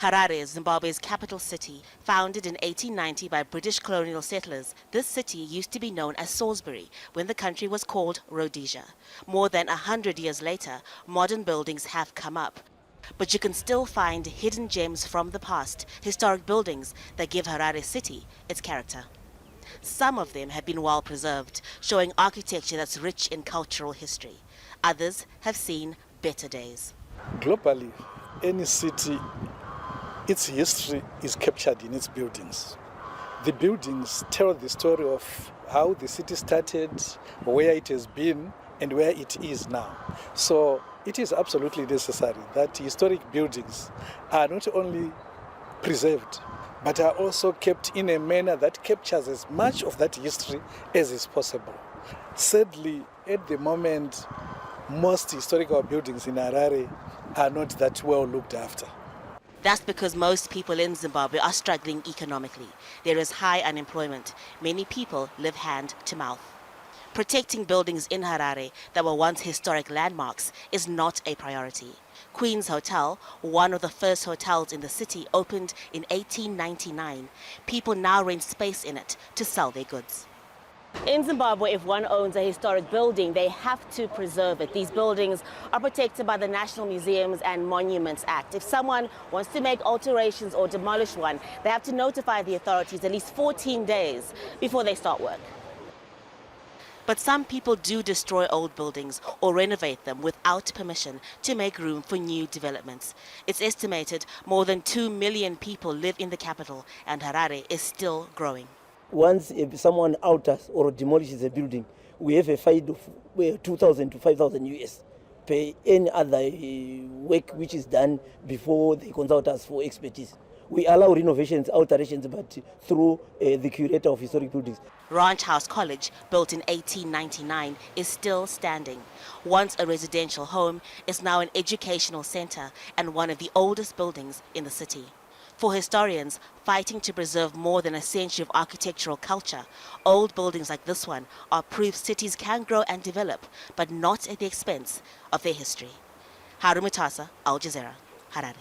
Harare is Zimbabwe's capital city. Founded in 1890 by British colonial settlers, this city used to be known as Salisbury when the country was called Rhodesia. More than 100 years later, modern buildings have come up. But you can still find hidden gems from the past, historic buildings that give Harare city its character. Some of them have been well preserved, showing architecture that's rich in cultural history. Others have seen better days. Globally, any city, its history is captured in its buildings. The buildings tell the story of how the city started, where it has been, and where it is now. So it is absolutely necessary that historic buildings are not only preserved, but are also kept in a manner that captures as much of that history as is possible. Sadly, at the moment, most historical buildings in Harare are not that well looked after. That's because most people in Zimbabwe are struggling economically. There is high unemployment. Many people live hand to mouth. Protecting buildings in Harare that were once historic landmarks is not a priority. Queen's Hotel, one of the first hotels in the city, opened in 1899. People now rent space in it to sell their goods. In Zimbabwe, if one owns a historic building, they have to preserve it. These buildings are protected by the National Museums and Monuments Act. If someone wants to make alterations or demolish one, they have to notify the authorities at least 14 days before they start work. But some people do destroy old buildings or renovate them without permission to make room for new developments. It's estimated more than 2 million people live in the capital, and Harare is still growing. Once someone alters or demolishes a building, we have a fine of 2,000 to 5,000 US per any other work which is done before they consult us for expertise. We allow renovations, alterations, but through the curator of historic buildings. Ranch House College, built in 1899, is still standing. Once a residential home, it's now an educational center and one of the oldest buildings in the city. For historians fighting to preserve more than a century of architectural culture, old buildings like this one are proof cities can grow and develop, but not at the expense of their history. Haru, Mutasa, Al Jazeera, Harare.